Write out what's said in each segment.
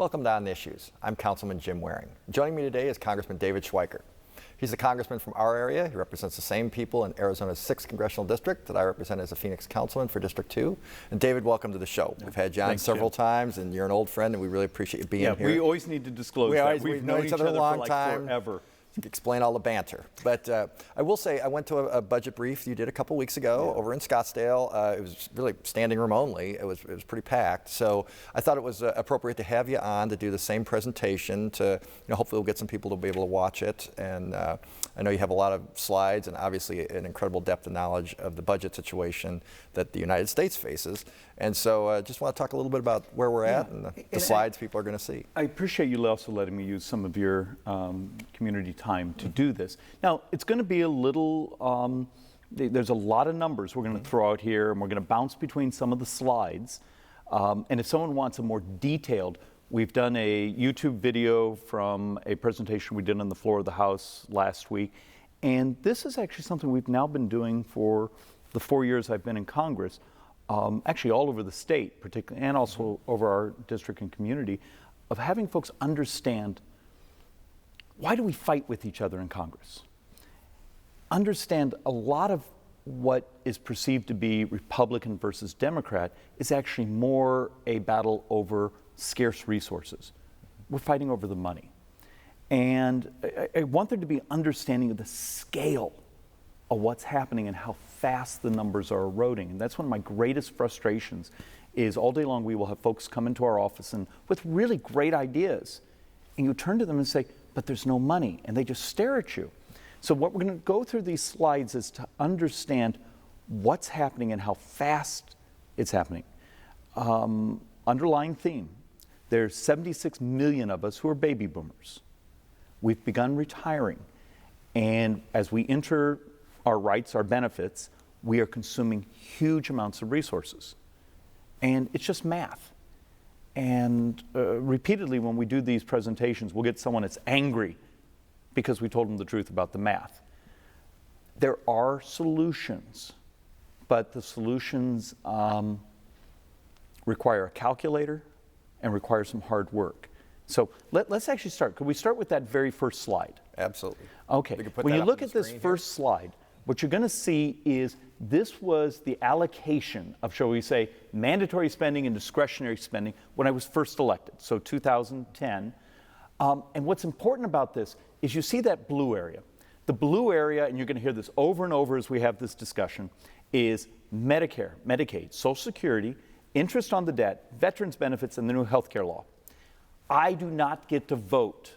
Welcome to On Issues. I'm Councilman Jim Waring. Joining me today is Congressman David Schweikert. He's a congressman from our area. He represents the same people in Arizona's 6th Congressional District that I represent as a Phoenix councilman for District 2. And David, welcome to the show. We've had John several times, and you're an old friend, and we really appreciate you being here. We always need to disclose that. We've known each other a long for time. Forever. Explain all the banter. But I will say, I went to a budget brief you did a couple weeks ago over in Scottsdale. It was really standing room only. It was pretty packed. So I thought it was appropriate to have you on to do the same presentation to, hopefully we'll get some people to be able to watch it. And I know you have a lot of slides and obviously an incredible depth of knowledge of the budget situation that the United States faces. And so just want to talk a little bit about where we're at and the slides people are going to see. I appreciate you also letting me use some of your community time to do this. Now, it's going to be a little, there's a lot of numbers we're going to throw out here, and we're going to bounce between some of the slides. And if someone wants a more detailed, we've done a YouTube video from a presentation we did on the floor of the House last week. And this is actually something we've now been doing for the 4 years I've been in Congress. Actually all over the state, particularly, and also over our district and community, of having folks understand, why do we fight with each other in Congress? Understand a lot of what is perceived to be Republican versus Democrat is actually more a battle over scarce resources. We're fighting over the money. And I want there to be understanding of the scale of what's happening and how fast the numbers are eroding. And that's one of my greatest frustrations is all day long we will have folks come into our office and with really great ideas. And you turn to them and say, but there's no money. And they just stare at you. So what we're going to go through these slides is to understand what's happening and how fast it's happening. Underlying theme, there's 76 million of us who are baby boomers. We've begun retiring. And as we enter our rights, our benefits, we are consuming huge amounts of resources. And it's just math. And repeatedly when we do these presentations, we'll get someone that's angry because we told them the truth about the math. There are solutions, but the solutions require a calculator and require some hard work. So let's actually start. Could we start with that very first slide? Absolutely. Okay. When you look at this first slide, what you're going to see is this was the allocation of, shall we say, mandatory spending and discretionary spending when I was first elected, so 2010. And what's important about this is you see that blue area. The blue area, and you're going to hear this over and over as we have this discussion, is Medicare, Medicaid, Social Security, interest on the debt, veterans benefits, and the new health care law. I do not get to vote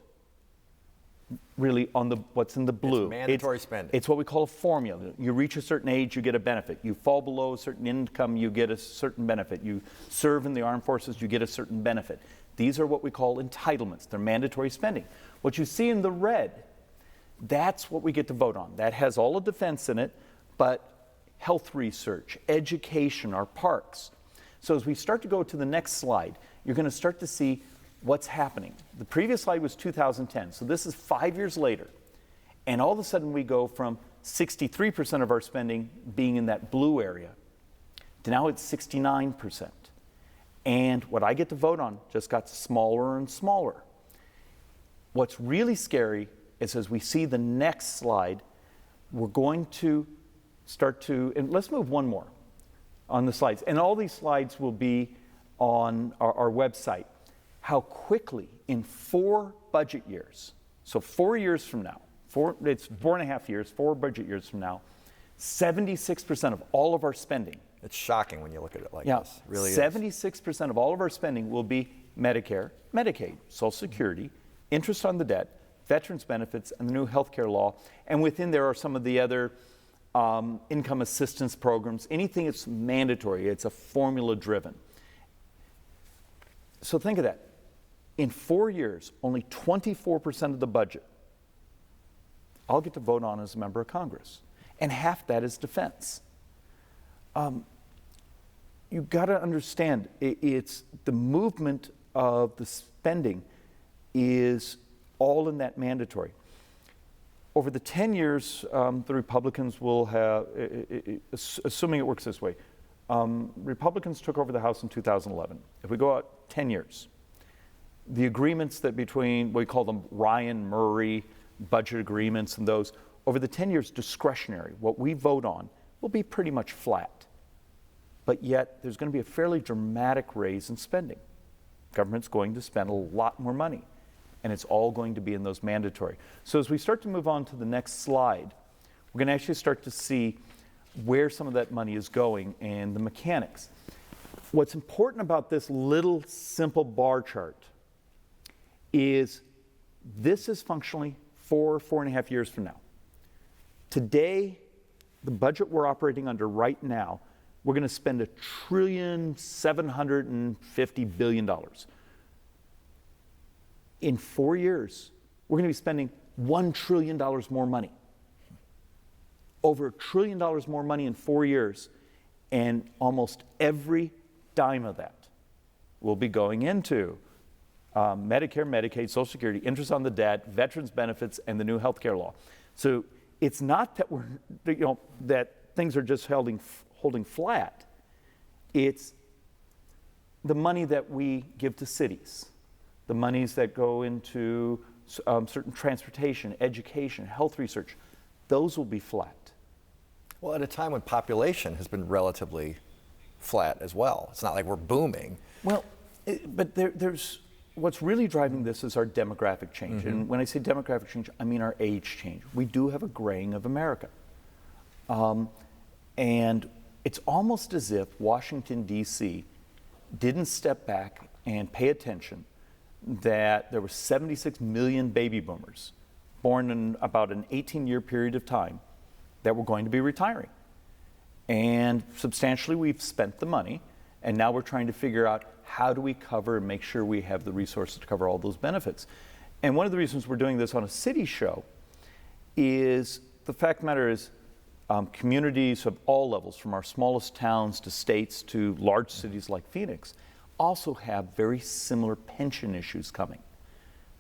really on what's in the blue. It's mandatory spending. It's what we call a formula. You reach a certain age, you get a benefit. You fall below a certain income, you get a certain benefit. You serve in the armed forces, you get a certain benefit. These are what we call entitlements. They're mandatory spending. What you see in the red, that's what we get to vote on. That has all of defense in it, but health research, education, our parks. So as we start to go to the next slide, you're going to start to see what's happening. The previous slide was 2010, so this is 5 years later. And all of a sudden we go from 63% of our spending being in that blue area to now it's 69%. And what I get to vote on just got smaller and smaller. What's really scary is as we see the next slide, we're going to start to, and let's move one more on the slides. And all these slides will be on our website. How quickly in 4 budget years, so 4 years from now, it's 4.5 years, 4 budget years from now, 76% of all of our spending. It's shocking when you look at it like this. It really 76% of all of our spending will be Medicare, Medicaid, Social Security, interest on the debt, veterans benefits, and the new health care law. And within there are some of the other income assistance programs, anything that's mandatory, it's a formula driven. So think of that. In 4 years, only 24% of the budget I'll get to vote on as a member of Congress. And half that is defense. You've got to understand, it's the movement of the spending is all in that mandatory. Over the 10 years, the Republicans will have, assuming it works this way, Republicans took over the House in 2011. If we go out 10 years, the agreements that between, we call them Ryan Murray budget agreements, and those, over the 10 years, discretionary, what we vote on will be pretty much flat. But yet, there's going to be a fairly dramatic raise in spending. Government's going to spend a lot more money, and it's all going to be in those mandatory. So as we start to move on to the next slide, we're going to actually start to see where some of that money is going and the mechanics. What's important about this little simple bar chart is this is functionally 4.5 years from now. Today, the budget we're operating under right now, we're going to spend $1.75 trillion. In 4 years, we're going to be spending $1 trillion more money. Over $1 trillion more money in 4 years, and almost every dime of that will be going into Medicare, Medicaid, Social Security, interest on the debt, veterans benefits, and the new health care law. So it's not that that things are just holding flat. It's the money that we give to cities, the monies that go into certain transportation, education, health research, those will be flat. Well, at a time when population has been relatively flat as well. It's not like we're booming. Well, but there's what's really driving this is our demographic change. Mm-hmm. And when I say demographic change, I mean our age change. We do have a graying of America. And it's almost as if Washington, D.C. didn't step back and pay attention that there were 76 million baby boomers born in about an 18-year period of time that were going to be retiring. And substantially we've spent the money, and now we're trying to figure out how do we cover and make sure we have the resources to cover all those benefits. And one of the reasons we're doing this on a city show is the fact of the matter is communities of all levels, from our smallest towns to states to large cities like Phoenix, also have very similar pension issues coming.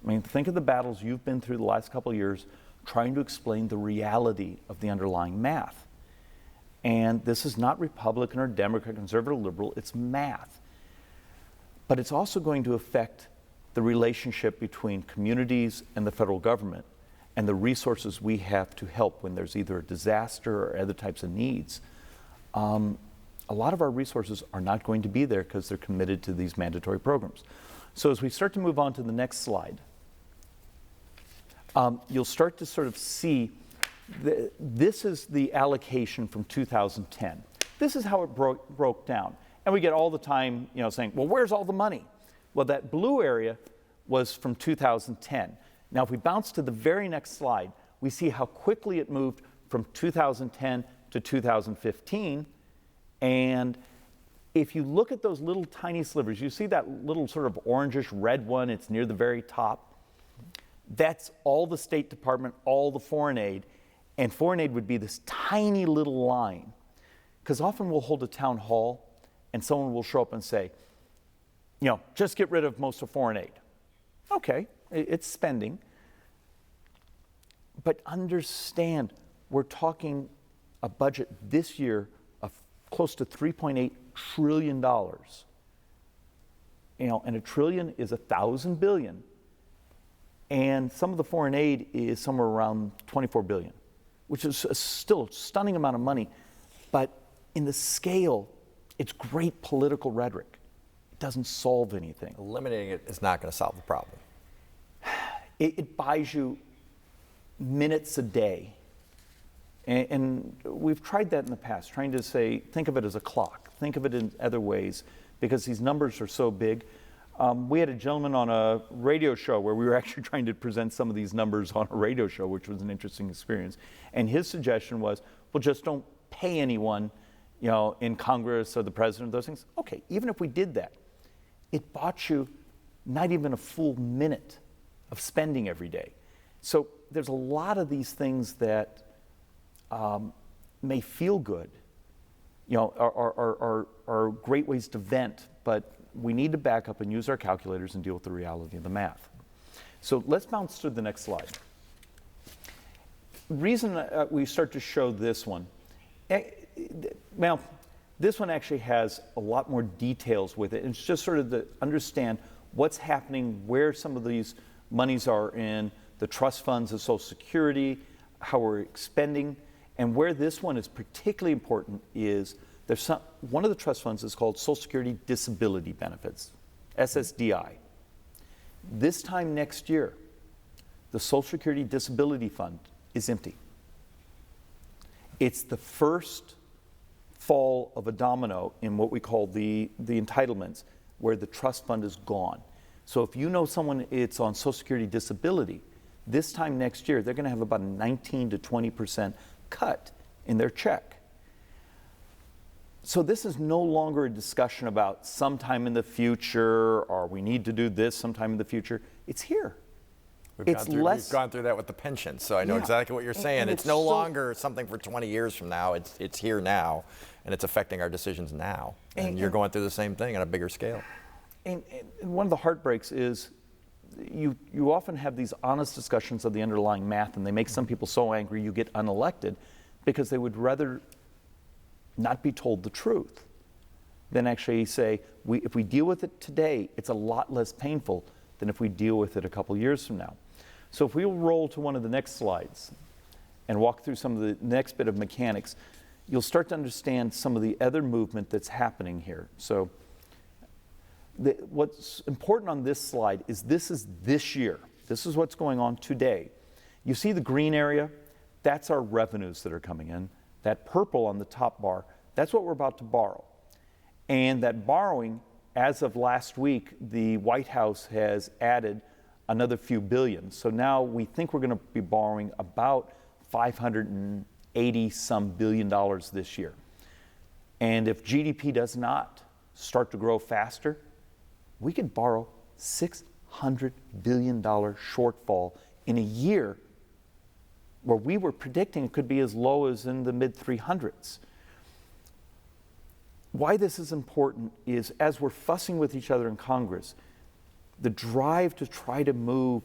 I mean, think of the battles you've been through the last couple of years trying to explain the reality of the underlying math. And this is not Republican or Democrat, conservative, liberal, it's math. But it's also going to affect the relationship between communities and the federal government and the resources we have to help when there's either a disaster or other types of needs. A lot of our resources are not going to be there because they're committed to these mandatory programs. So as we start to move on to the next slide, you'll start to sort of see this is the allocation from 2010. This is how it broke down. And we get all the time, saying, well, where's all the money? Well, that blue area was from 2010. Now, if we bounce to the very next slide, we see how quickly it moved from 2010 to 2015. And if you look at those little tiny slivers, you see that little sort of orangish red one, it's near the very top. That's all the State Department, all the foreign aid. And foreign aid would be this tiny little line. Because often we'll hold a town hall and someone will show up and say, just get rid of most of foreign aid. Okay, it's spending. But understand, we're talking a budget this year of close to $3.8 trillion. And a trillion is 1,000 billion. And some of the foreign aid is somewhere around 24 billion, which is still a stunning amount of money. But in the scale, it's great political rhetoric. It doesn't solve anything. Eliminating it is not going to solve the problem. It buys you minutes a day. And we've tried that in the past, trying to say, think of it as a clock. Think of it in other ways, because these numbers are so big. We had a gentleman on a radio show where we were actually trying to present some of these numbers on a radio show, which was an interesting experience. And his suggestion was, well, just don't pay anyone, in Congress or the president, those things. Okay, even if we did that, it bought you not even a full minute of spending every day. So there's a lot of these things that may feel good, are great ways to vent, but we need to back up and use our calculators and deal with the reality of the math. So let's bounce to the next slide. Reason we start to show this one, well, this one actually has a lot more details with it. It's just sort of to understand what's happening, where some of these monies are in the trust funds of Social Security, how we're expending, and where this one is particularly important is one of the trust funds is called Social Security Disability Benefits, SSDI. This time next year, the Social Security Disability Fund is empty. It's the first fall of a domino in what we call the entitlements, where the trust fund is gone. So if you know someone it's on Social Security Disability, this time next year, they're going to have about a 19 to 20% cut in their check. So this is no longer a discussion about sometime in the future, or we need to do this sometime in the future. It's here. We've gone through that with the pension, so I know exactly what you're saying. And it's no longer something for 20 years from now. It's here now, and it's affecting our decisions now. And you're going through the same thing on a bigger scale. And one of the heartbreaks is you often have these honest discussions of the underlying math, and they make some people so angry you get unelected because they would rather not be told the truth than actually say, if we deal with it today, it's a lot less painful than if we deal with it a couple years from now. So if we will roll to one of the next slides and walk through some of the next bit of mechanics, you'll start to understand some of the other movement that's happening here. So what's important on this slide is this year. This is what's going on today. You see the green area? That's our revenues that are coming in. That purple on the top bar, that's what we're about to borrow. And that borrowing, as of last week, the White House has added another few billion. So now we think we're going to be borrowing about $580 some billion this year. And if GDP does not start to grow faster, we could borrow $600 billion shortfall in a year where we were predicting it could be as low as in the mid 300s. Why this is important is as we're fussing with each other in Congress, the drive to try to move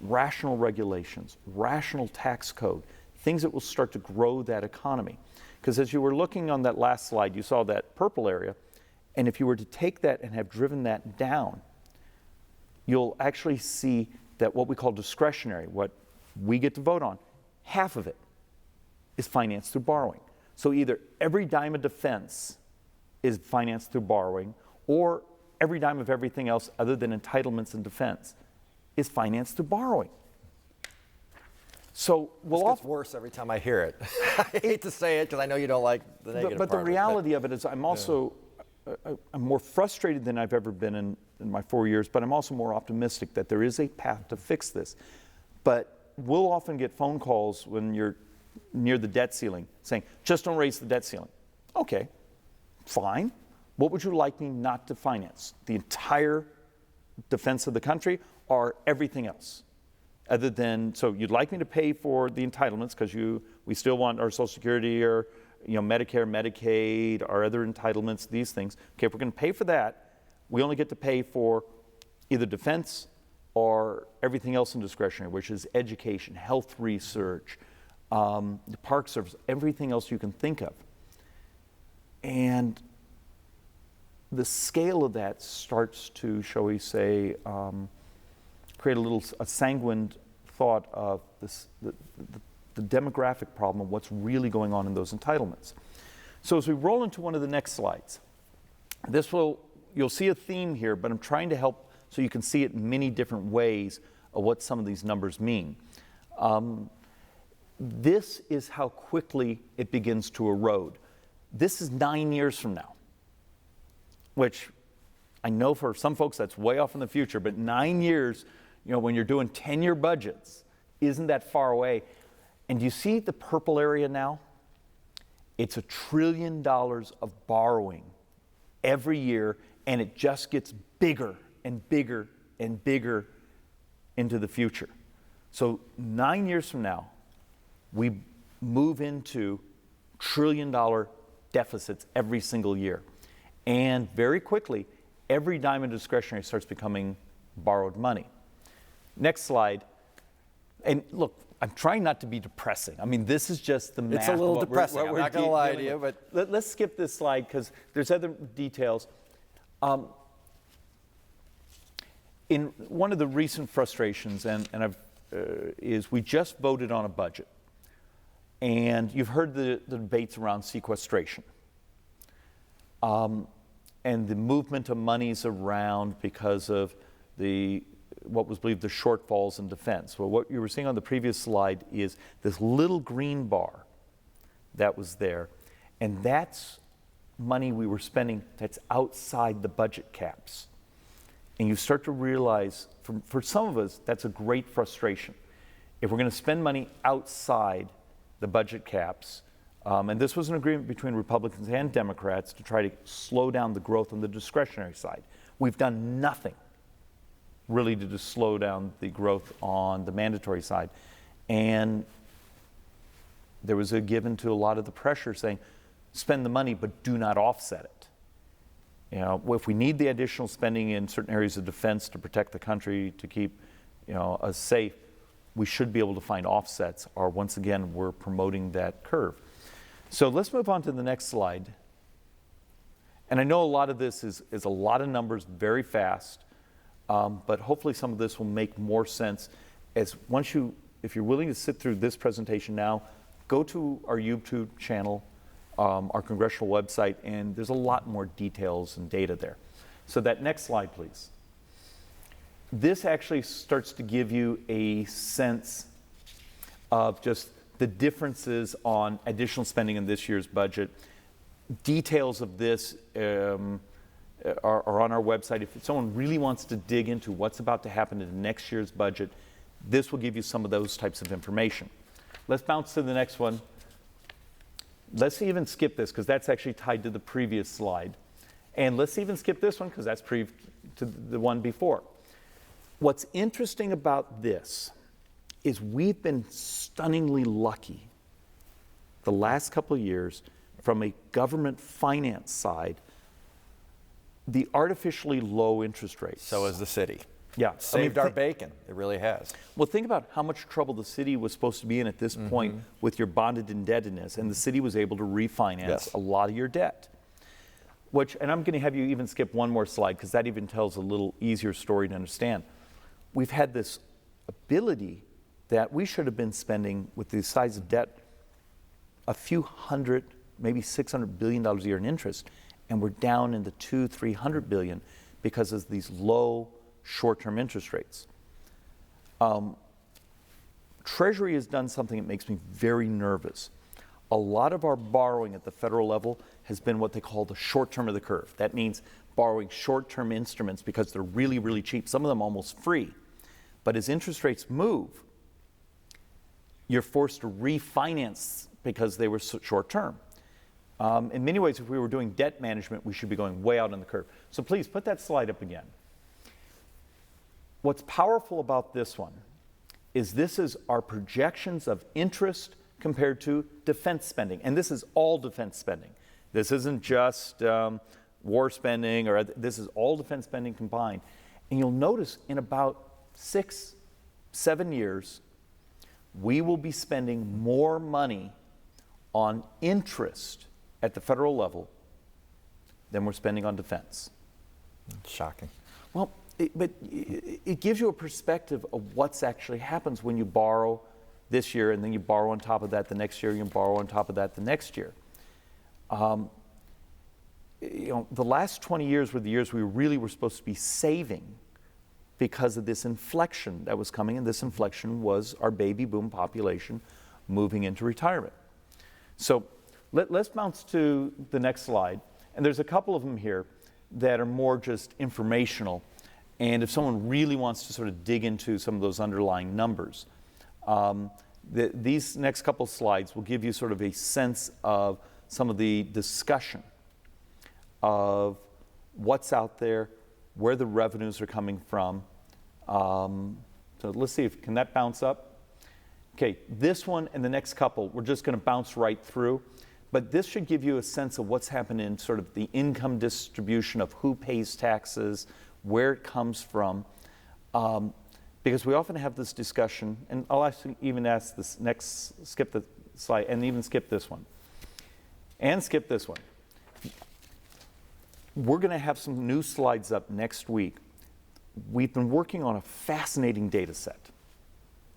rational regulations, rational tax code, things that will start to grow that economy. Because as you were looking on that last slide, you saw that purple area, and if you were to take that and have driven that down, you'll actually see that what we call discretionary, what we get to vote on, half of it is financed through borrowing. So either every dime of defense is financed through borrowing, or every dime of everything else other than entitlements and defense is financed through borrowing. So it gets worse every time I hear it. I hate to say it because I know you don't like the negative but part the reality of it is I'm also I'm more frustrated than I've ever been in my 4 years, but I'm also more optimistic that there is a path to fix this. But we'll often get phone calls when you're near the debt ceiling saying, just don't raise the debt ceiling. Okay, fine. What would you like me not to finance? The entire defense of the country or everything else? Other than, so you'd like me to pay for the entitlements because we still want our Social Security or Medicare, Medicaid, our other entitlements, these things. Okay, if we're going to pay for that, we only get to pay for either defense or everything else in discretionary, which is education, health research, the park service, everything else you can think of. And the scale of that starts to, shall we say, create a sanguine thought of this, the demographic problem of what's really going on in those entitlements. So as we roll into one of the next slides, you'll see a theme here, but I'm trying to help so you can see it in many different ways of what some of these numbers mean. This is how quickly it begins to erode. This is 9 years from now, which I know for some folks that's way off in the future, but 9 years, when you're doing 10-year budgets, isn't that far away? And do you see the purple area now? It's $1 trillion of borrowing every year, and it just gets bigger and bigger and bigger into the future. So 9 years from now, we move into $1 trillion deficits every single year. And very quickly, every dime in discretionary starts becoming borrowed money. Next slide. And look, I'm trying not to be depressing. I mean, this is just the math. It's a little depressing. I'm not going to lie to you, but let's skip this slide because there's other details. In one of the recent frustrations, is we just voted on a budget, and you've heard the debates around sequestration, and the movement of monies around because of what was believed the shortfalls in defense. Well, what you were seeing on the previous slide is this little green bar that was there, and that's money we were spending that's outside the budget caps. And you start to realize, for some of us, that's a great frustration. If we're going to spend money outside the budget caps, and this was an agreement between Republicans and Democrats to try to slow down the growth on the discretionary side. We've done nothing really to just slow down the growth on the mandatory side. And there was a given to a lot of the pressure saying, spend the money, but do not offset it. You know, if we need the additional spending in certain areas of defense to protect the country, to keep, us safe, we should be able to find offsets, or once again, we're promoting that curve. So let's move on to the next slide. And I know a lot of this is a lot of numbers very fast, but hopefully some of this will make more sense if you're willing to sit through this presentation now, go to our YouTube channel, our congressional website, and there's a lot more details and data there. So that next slide, please. This actually starts to give you a sense of just the differences on additional spending in this year's budget. Details of this are on our website. If someone really wants to dig into what's about to happen in next year's budget, this will give you some of those types of information. Let's bounce to the next one. Let's even skip this because that's actually tied to the previous slide. And let's even skip this one because that's to the one before. What's interesting about this is we've been stunningly lucky the last couple of years from a government finance side, the artificially low interest rates. So is the city. Yeah. Saved our bacon. It really has. Well, think about how much trouble the city was supposed to be in at this point with your bonded indebtedness, and the city was able to refinance a lot of your debt. And I'm going to have you even skip one more slide because that even tells a little easier story to understand. We've had this ability that we should have been spending with the size of debt a few hundred, maybe $600 billion a year in interest, and we're down in the $200-300 billion because of these low short-term interest rates. Treasury has done something that makes me very nervous. A lot of our borrowing at the federal level has been what they call the short term of the curve. That means borrowing short-term instruments because they're really, really cheap, some of them almost free. But as interest rates move, you're forced to refinance because they were short-term. In many ways, if we were doing debt management, we should be going way out on the curve. So please put that slide up again. What's powerful about this one is this is our projections of interest compared to defense spending. And this is all defense spending. This isn't just war spending, this is all defense spending combined. And you'll notice in about 6-7 years, we will be spending more money on interest at the federal level than we're spending on defense. Shocking. Well, but it gives you a perspective of what's actually happens when you borrow this year and then you borrow on top of that the next year, you borrow on top of that the next year. The last 20 years were the years we really were supposed to be saving because of this inflection that was coming, and this inflection was our baby boom population moving into retirement. So let's bounce to the next slide. And there's a couple of them here that are more just informational. And if someone really wants to sort of dig into some of those underlying numbers, these next couple slides will give you sort of a sense of some of the discussion of what's out there, where the revenues are coming from. So let's see, can that bounce up? Okay, this one and the next couple, we're just going to bounce right through. But this should give you a sense of what's happening in sort of the income distribution of who pays taxes, where it comes from. Because we often have this discussion, and I'll actually even ask this next, skip the slide, and even skip this one. And skip this one. We're going to have some new slides up next week we've been working on a fascinating data set.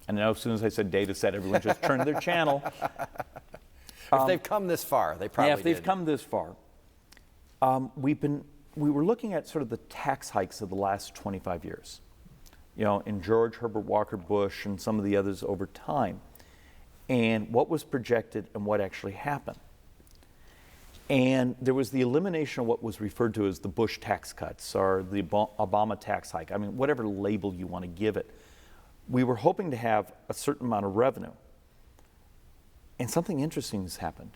And now as soon as I said data set, everyone just turned their channel. If they've come this far, they probably Yeah, if they've did. come this far. We were looking at sort of the tax hikes of the last 25 years. You know, in George Herbert Walker Bush and some of the others over time. And what was projected and what actually happened. And there was the elimination of what was referred to as the Bush tax cuts or the Obama tax hike. I mean, whatever label you want to give it. We were hoping to have a certain amount of revenue. And something interesting has happened.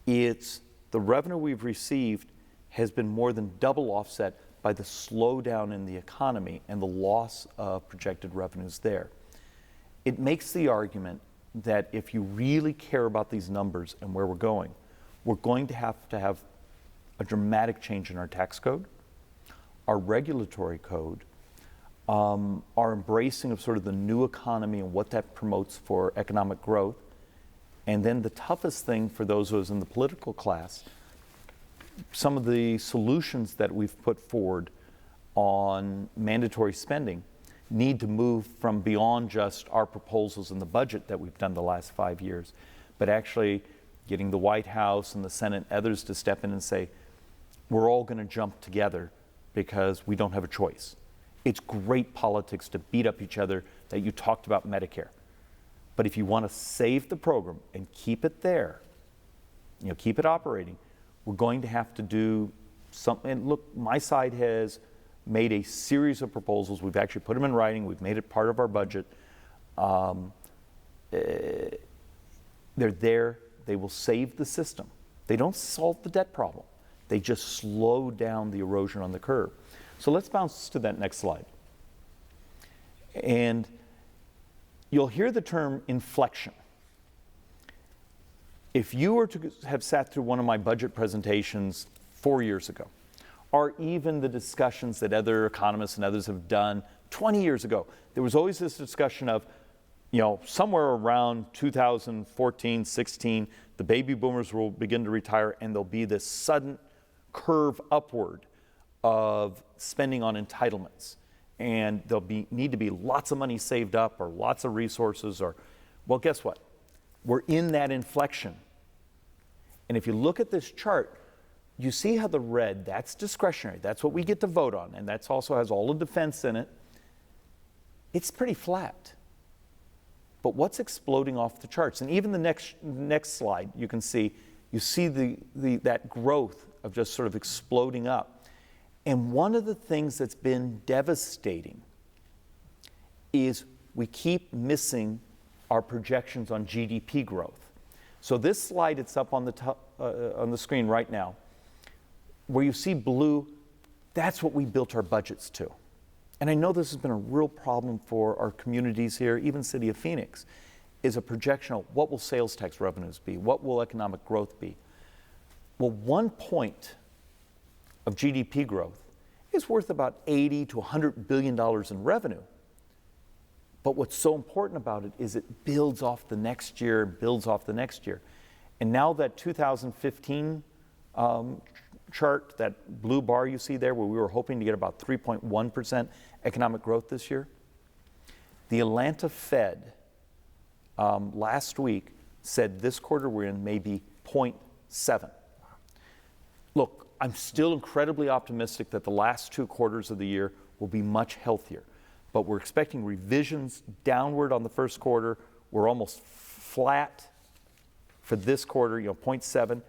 It's the revenue we've received has been more than double offset by the slowdown in the economy and the loss of projected revenues there. It makes the argument that if you really care about these numbers and where we're going to have a dramatic change in our tax code, our regulatory code, our embracing of sort of the new economy and what that promotes for economic growth, and then the toughest thing for those of us in the political class, some of the solutions that we've put forward on mandatory spending need to move from beyond just our proposals in the budget that we've done the last 5 years, but actually getting the White House and the Senate and others to step in and say, we're all going to jump together because we don't have a choice. It's great politics to beat up each other that you talked about Medicare. But if you want to save the program and keep it there, you know, keep it operating, we're going to have to do something. And look, my side has made a series of proposals. We've actually put them in writing. We've made it part of our budget. They're there. They will save the system. They don't solve the debt problem. They just slow down the erosion on the curve. So let's bounce to that next slide. And you'll hear the term inflection. If you were to have sat through one of my budget presentations 4 years ago, or even the discussions that other economists and others have done 20 years ago, there was always this discussion of, you know, somewhere around 2014, 16, the baby boomers will begin to retire and there'll be this sudden curve upward of spending on entitlements. And there'll need to be lots of money saved up or lots of resources or, well, guess what? We're in that inflection. And if you look at this chart, you see how the red, that's discretionary. That's what we get to vote on. And that also has all the defense in it. It's pretty flat. But what's exploding off the charts? And even the next slide, you see that growth of just sort of exploding up. And one of the things that's been devastating is we keep missing our projections on GDP growth. So this slide, it's up on the screen right now. Where you see blue, that's what we built our budgets to. And I know this has been a real problem for our communities here, even City of Phoenix, is a projection of what will sales tax revenues be? What will economic growth be? Well, 1 point of GDP growth is worth about $80 to $100 billion in revenue. But what's so important about it is it builds off the next year, builds off the next year. And now that 2015 chart, that blue bar you see there, where we were hoping to get about 3.1% economic growth this year, the Atlanta Fed last week said this quarter we're in may be 0.7. Look, I'm still incredibly optimistic that the last 2 quarters of the year will be much healthier. But we're expecting revisions downward on the first quarter. We're almost flat for this quarter, 0.7.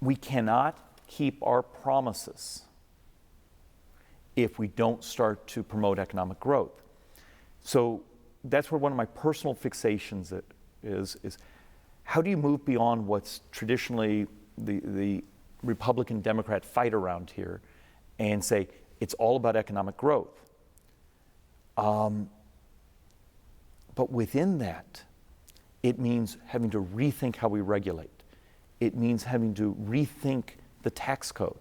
We cannot keep our promises if we don't start to promote economic growth. So that's where one of my personal fixations is how do you move beyond what's traditionally the Republican-Democrat fight around here and say it's all about economic growth. But within that, it means having to rethink how we regulate. It means having to rethink the tax code.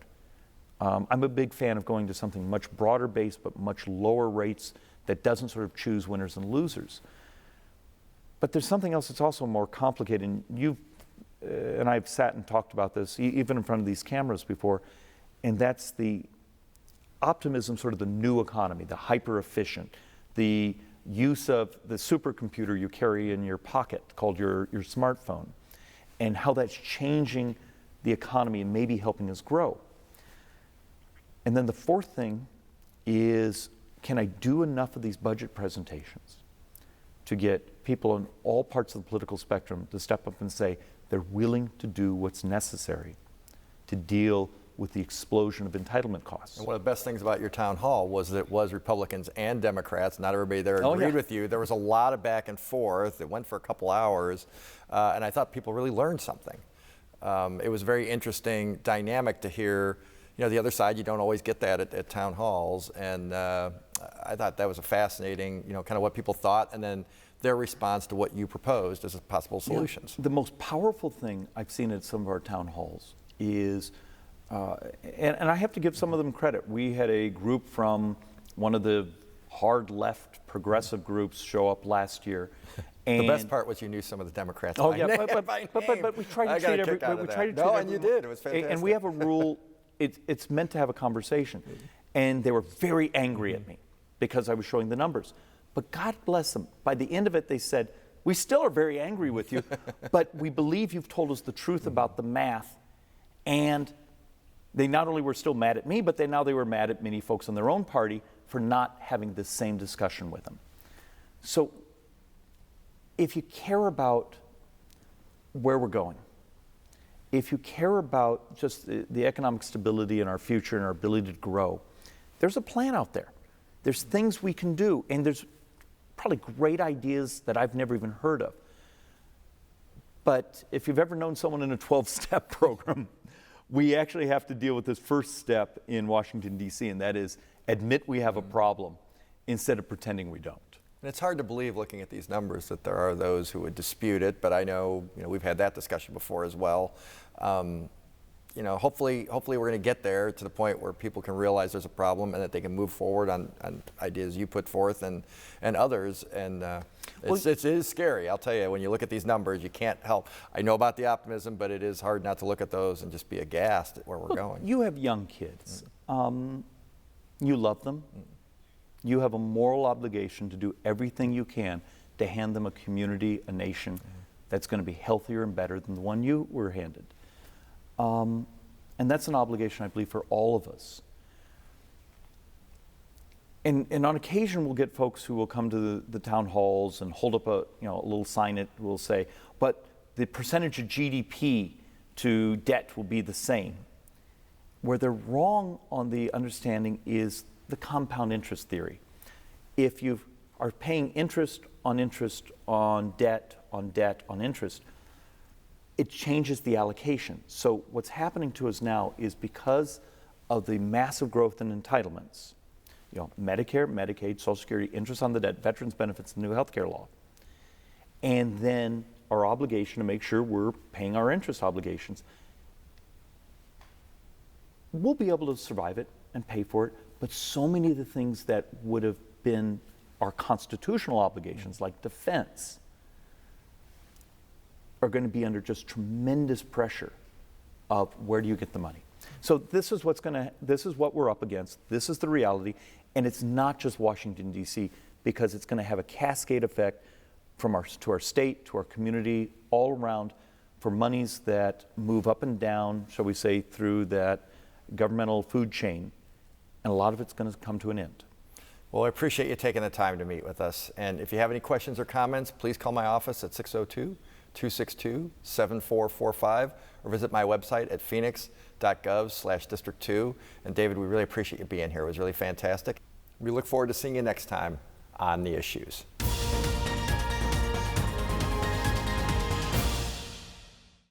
I'm a big fan of going to something much broader based but much lower rates that doesn't sort of choose winners and losers. But there's something else that's also more complicated. And you've and I've sat and talked about this even in front of these cameras before, and that's the optimism, sort of the new economy, the hyper efficient, the use of the supercomputer you carry in your pocket called your smartphone, and how that's changing the economy and maybe helping us grow. And then the fourth thing is, can I do enough of these budget presentations to get people on all parts of the political spectrum to step up and say they're willing to do what's necessary to deal with the explosion of entitlement costs. And one of the best things about your town hall was that it was Republicans and Democrats. Not everybody there agreed with you. There was a lot of back and forth. It went for a couple hours, and I thought people really learned something. It was a very interesting dynamic to hear. You know, the other side, you don't always get that at town halls, and I thought that was a fascinating, you know, kind of what people thought, and then their response to what you proposed as possible solutions. The most powerful thing I've seen at some of our town halls is, and I have to give some of them credit. We had a group from one of the hard left progressive groups show up last year. And the best part was you knew some of the Democrats. Oh by yeah, name. but we tried to treat everyone. No, and you did. It was fantastic. And we have a rule. It's meant to have a conversation, and they were very angry at me because I was showing the numbers. But God bless them. By the end of it, they said, "We still are very angry with you, but we believe you've told us the truth about the math." And they not only were still mad at me, but they were mad at many folks in their own party for not having the same discussion with them. So if you care about where we're going, if you care about just the economic stability in our future and our ability to grow, there's a plan out there. There's things we can do, and there's probably great ideas that I've never even heard of. But if you've ever known someone in a 12-step program, we actually have to deal with this first step in Washington, D.C., and that is admit we have a problem instead of pretending we don't. And it's hard to believe, looking at these numbers, that there are those who would dispute it. But I know, we've had that discussion before as well. Hopefully we're going to get there to the point where people can realize there's a problem and that they can move forward on ideas you put forth and others. And it is scary. I'll tell you, when you look at these numbers, you can't help. I know about the optimism, but it is hard not to look at those and just be aghast at where we're going. You have young kids. You love them. You have a moral obligation to do everything you can to hand them a community, a nation that's going to be healthier and better than the one you were handed. And that's an obligation, I believe, for all of us. And on occasion, we'll get folks who will come to the town halls and hold up a little sign that will say, but the percentage of GDP to debt will be the same. Where they're wrong on the understanding is the compound interest theory. If you are paying interest on debt, on debt, on interest, it changes the allocation. So what's happening to us now is, because of the massive growth in entitlements, Medicare, Medicaid, Social Security, interest on the debt, veterans benefits, the new health care law, and then our obligation to make sure we're paying our interest obligations, we'll be able to survive it and pay for it. But so many of the things that would have been our constitutional obligations, like defense, are going to be under just tremendous pressure of where do you get the money. So this is what we're up against. This is the reality, and it's not just Washington, D.C., because it's going to have a cascade effect to our state, to our community, all around, for monies that move up and down, shall we say, through that governmental food chain. And a lot of it's going to come to an end. Well, I appreciate you taking the time to meet with us. And if you have any questions or comments, please call my office at 602-262-7445 or visit my website at phoenix.gov/District 2. And David, we really appreciate you being here. It was really fantastic. We look forward to seeing you next time on The Issues.